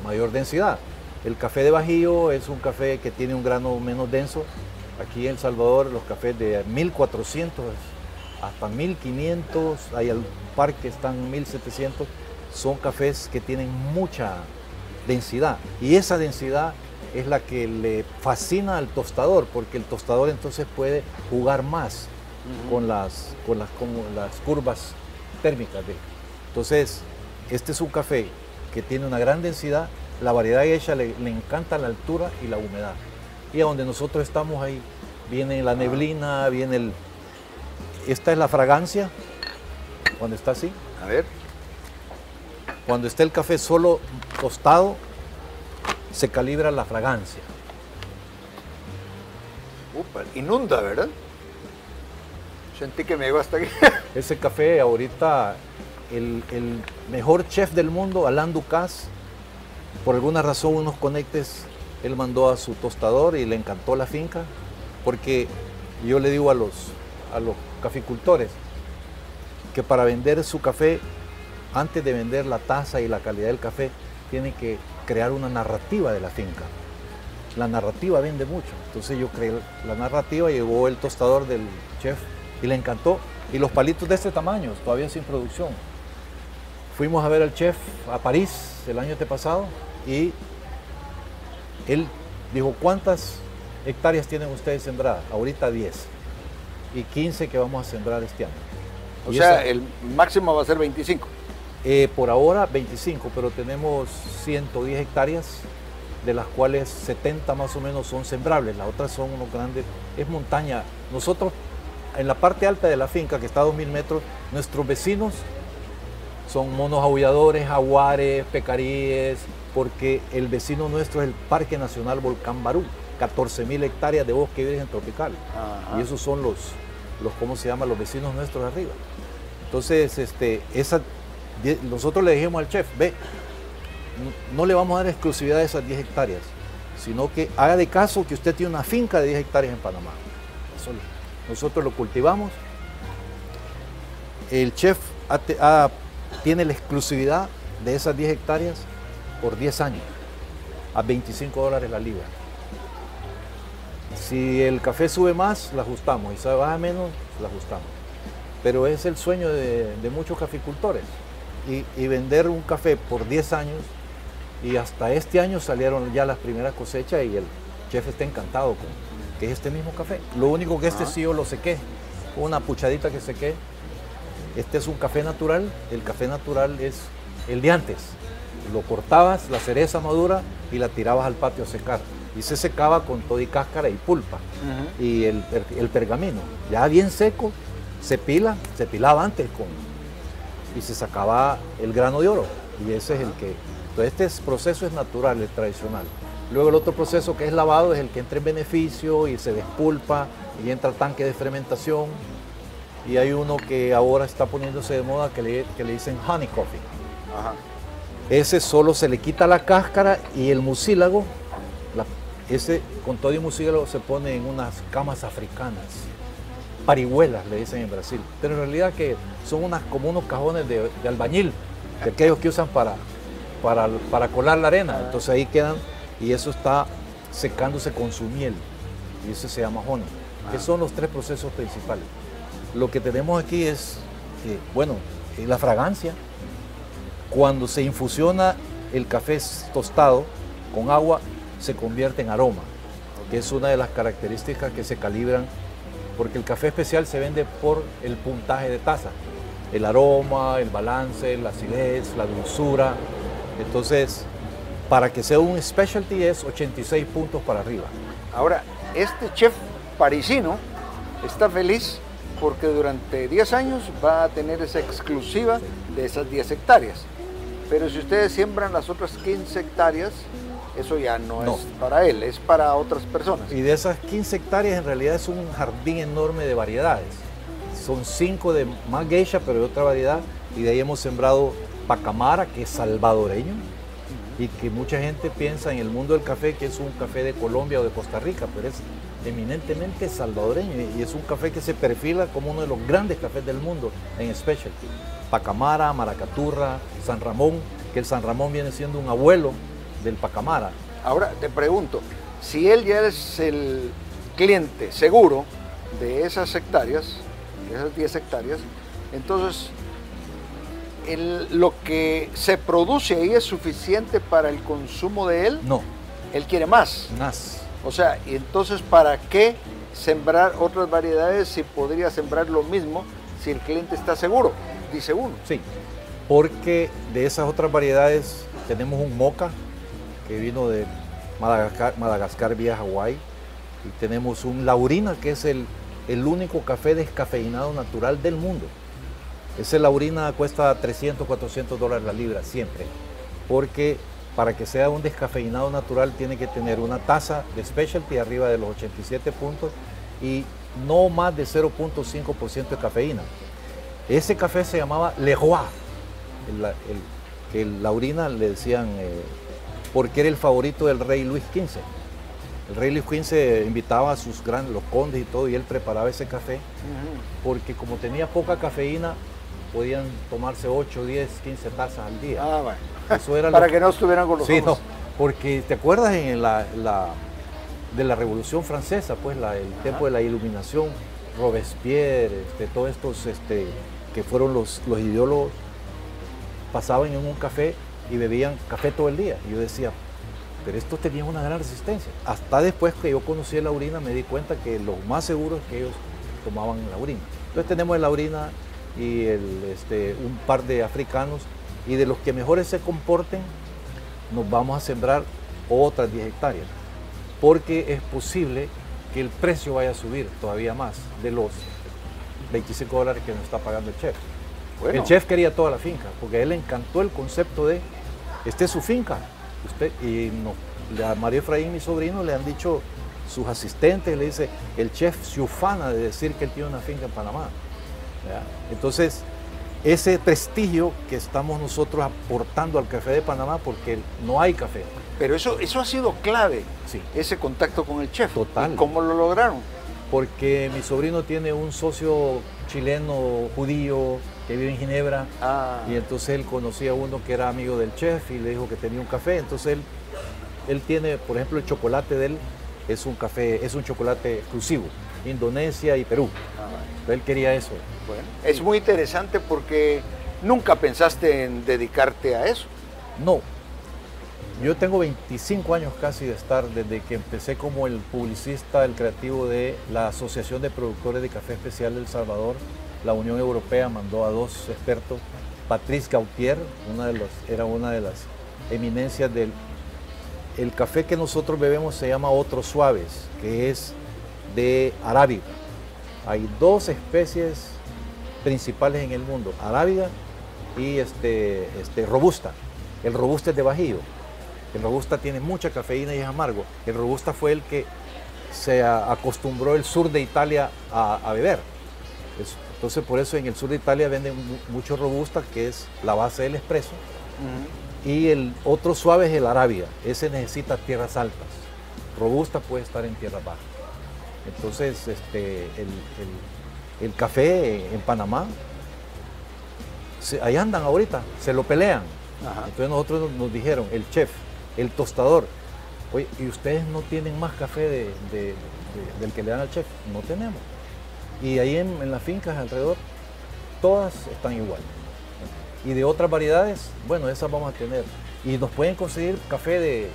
mayor densidad. El café de Bajío es un café que tiene un grano menos denso. Aquí en El Salvador los cafés de 1400 hasta 1500, hay un par que están en 1700, son cafés que tienen mucha densidad, y esa densidad es la que le fascina al tostador, porque el tostador entonces puede jugar más con las curvas térmicas. Entonces, este es un café que tiene una gran densidad. La variedad de geisha le encanta la altura y la humedad. Y a donde nosotros estamos, ahí viene la neblina, viene esta es la fragancia, cuando está así. A ver. Cuando está el café solo tostado, se calibra la fragancia. Upa, inunda, ¿verdad? Sentí que me llegó hasta aquí. Ese café ahorita, el mejor chef del mundo, Alain Ducasse, por alguna razón, unos conectes, él mandó a su tostador y le encantó la finca, porque yo le digo a los caficultores que para vender su café, antes de vender la taza y la calidad del café, tiene que crear una narrativa de la finca. La narrativa vende mucho. Entonces yo creé la narrativa, llegó el tostador del chef y le encantó. Y los palitos de este tamaño, todavía sin producción. Fuimos a ver al chef a París el año antepasado y él dijo, ¿cuántas hectáreas tienen ustedes sembradas? Ahorita 10 y 15 que vamos a sembrar este año. O sea, el máximo va a ser 25. Por ahora 25, pero tenemos 110 hectáreas, de las cuales 70 más o menos son sembrables, las otras son unos grandes, es montaña. Nosotros, en la parte alta de la finca, que está a 2000 metros, nuestros vecinos son monos aulladores, jaguares, pecaríes, porque el vecino nuestro es el Parque Nacional Volcán Barú, 14.000 hectáreas de bosque virgen tropical. Ajá. Y esos son los ¿cómo se llama? Los vecinos nuestros de arriba. Entonces, nosotros le dijimos al chef, ve, no le vamos a dar exclusividad a esas 10 hectáreas, sino que haga de caso que usted tiene una finca de 10 hectáreas en Panamá. Nosotros lo cultivamos. El chef tiene la exclusividad de esas 10 hectáreas por 10 años, a $25 la libra. Si el café sube más, la ajustamos, y si baja menos, la ajustamos. Pero es el sueño de muchos caficultores. Y vender un café por 10 años, y hasta este año salieron ya las primeras cosechas y el chef está encantado con que es este mismo café. Lo único que sí yo lo sequé, una puchadita que sequé. Este es un café natural, el café natural es el de antes. Lo cortabas, la cereza madura, y la tirabas al patio a secar. Y se secaba con todo y cáscara y pulpa. Y el pergamino, ya bien seco, se pilaba antes y se sacaba el grano de oro. Y ese es el que... Entonces este proceso es natural, es tradicional. Luego el otro proceso que es lavado es el que entra en beneficio y se despulpa y entra al tanque de fermentación. Y hay uno que ahora está poniéndose de moda que le dicen honey coffee. Ajá. Ese solo se le quita la cáscara y el mucílago, ese con todo y mucílago se pone en unas camas africanas. Parihuelas le dicen en Brasil. Pero en realidad que son como unos cajones de albañil, de aquellos que usan para colar la arena. Entonces ahí quedan y eso está secándose con su miel. Y eso se llama honey. Que son los 3 procesos principales. Lo que tenemos aquí es, la fragancia. Cuando se infusiona el café tostado con agua, se convierte en aroma, que es una de las características que se calibran porque el café especial se vende por el puntaje de taza, el aroma, el balance, la acidez, la dulzura. Entonces, para que sea un specialty es 86 puntos para arriba. Ahora, este chef parisino está feliz porque durante 10 años va a tener esa exclusiva de esas 10 hectáreas. Pero si ustedes siembran las otras 15 hectáreas, eso ya no es para él, es para otras personas. Y de esas 15 hectáreas en realidad es un jardín enorme de variedades. Son 5 de más geisha, pero de otra variedad. Y de ahí hemos sembrado pacamara, que es salvadoreño, y que mucha gente piensa en el mundo del café que es un café de Colombia o de Costa Rica, pero es eminentemente salvadoreño y es un café que se perfila como uno de los grandes cafés del mundo en specialty. Pacamara, Maracaturra, San Ramón, que el San Ramón viene siendo un abuelo del pacamara. Ahora te pregunto, si él ya es el cliente seguro de esas hectáreas, de esas 10 hectáreas, entonces lo que se produce ahí es suficiente para el consumo de él. No. Él quiere más. Más. O sea, entonces, ¿para qué sembrar otras variedades si podría sembrar lo mismo si el cliente está seguro? Dice uno. Sí, porque de esas otras variedades tenemos un moca que vino de Madagascar vía Hawái, y tenemos un laurina que es el único café descafeinado natural del mundo. Ese laurina cuesta 300, 400 dólares la libra siempre, porque para que sea un descafeinado natural tiene que tener una taza de specialty arriba de los 87 puntos y no más de 0.5% de cafeína. Ese café se llamaba Le Roi, que el laurina le decían porque era el favorito del rey Luis XV. El rey Luis XV invitaba a sus grandes, los condes y todo, y él preparaba ese café porque como tenía poca cafeína, podían tomarse 8, 10, 15 tazas al día. Ah, bueno. Eso era para que no estuvieran con los ojos. No, porque te acuerdas de la Revolución Francesa, pues el tiempo de la Iluminación, Robespierre, todos estos que fueron los ideólogos, pasaban en un café y bebían café todo el día. Y yo decía, pero estos tenían una gran resistencia. Hasta después que yo conocí la urina me di cuenta que lo más seguro es que ellos tomaban la urina. Entonces tenemos la urina y un par de africanos, y de los que mejores se comporten nos vamos a sembrar otras 10 hectáreas, porque es posible que el precio vaya a subir todavía más de los 25 dólares que nos está pagando el chef. Bueno. El chef quería toda la finca, porque a él le encantó el concepto de, esta es su finca. A Mario Efraín, mi sobrino, le han dicho sus asistentes, le dice, el chef se ufana de decir que él tiene una finca en Panamá. ¿Ya? Entonces, ese prestigio que estamos nosotros aportando al café de Panamá, porque no hay café. Pero eso ha sido clave, sí, ese contacto con el chef. Total. ¿Y cómo lo lograron? Porque mi sobrino tiene un socio chileno judío que vive en Ginebra, y entonces él conocía a uno que era amigo del chef y le dijo que tenía un café. Entonces él tiene, por ejemplo, el chocolate de él es un chocolate exclusivo, Indonesia y Perú. Él quería eso. Bueno, es muy interesante porque nunca pensaste en dedicarte a eso. No. Yo tengo 25 años casi de estar, desde que empecé como el publicista, el creativo de la Asociación de Productores de Café Especial de El Salvador. La Unión Europea mandó a 2 expertos, Patrice Gautier, era una de las eminencias del el café que nosotros bebemos, se llama Otros Suaves, que es de arábiga. Hay 2 especies principales en el mundo, arábiga y robusta. El robusta es de Bajío. El robusta tiene mucha cafeína y es amargo. El robusta fue el que se acostumbró el sur de Italia a beber. Entonces por eso en el sur de Italia venden mucho robusta, que es la base del espresso. Y el otro suave es el arábiga. Ese necesita tierras altas. Robusta puede estar en tierras bajas. Entonces el café en Panamá, ahí andan ahorita, se lo pelean. Entonces nosotros nos dijeron, el chef, el tostador, oye, ¿y ustedes no tienen más café del que le dan al chef? No tenemos. Y ahí en las fincas alrededor, todas están igual. Y de otras variedades, bueno, esas vamos a tener. Y nos pueden conseguir café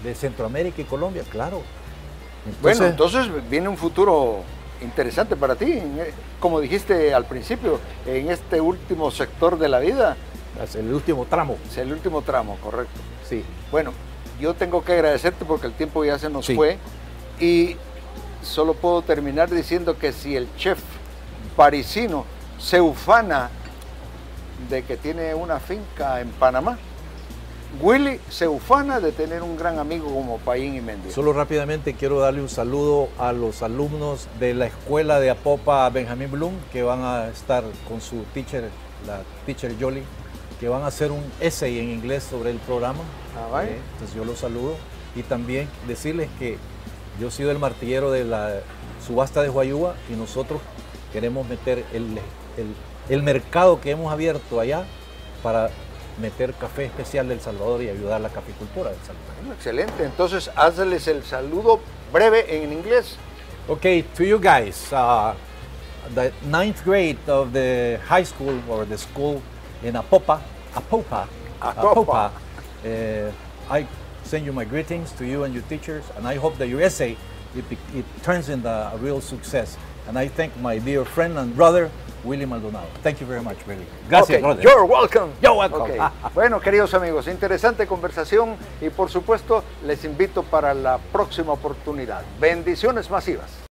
de Centroamérica y Colombia, claro. Entonces viene un futuro interesante para ti, como dijiste al principio, en este último sector de la vida. Es el último tramo. Es el último tramo, correcto. Sí. Bueno, yo tengo que agradecerte porque el tiempo ya se nos Sí. fue y solo puedo terminar diciendo que si el chef parisino se ufana de que tiene una finca en Panamá, Willy se ufana de tener un gran amigo como Payín y Mendia. Solo rápidamente quiero darle un saludo a los alumnos de la escuela de Apopa Benjamín Bloom que van a estar con su teacher, la teacher Jolie, que van a hacer un essay en inglés sobre el programa. Vaya. Entonces yo los saludo y también decirles que yo he sido el martillero de la subasta de Huayúa y nosotros queremos meter el mercado que hemos abierto allá para meter café especial del Salvador y ayudar a la caficultura del Salvador. Bueno, excelente, entonces hazles el saludo breve en inglés. Okay, to you guys, the 9th grade of the high school or the school in Apopa, I send you my greetings to you and your teachers, and I hope that your essay it turns into a real success. And I thank my dear friend and brother, Willy Maldonado. Thank you very much, Willy. Gracias, Okay, brother. you're welcome. You're welcome. Okay. Bueno, queridos amigos, interesante conversación y por supuesto les invito para la próxima oportunidad. Bendiciones masivas.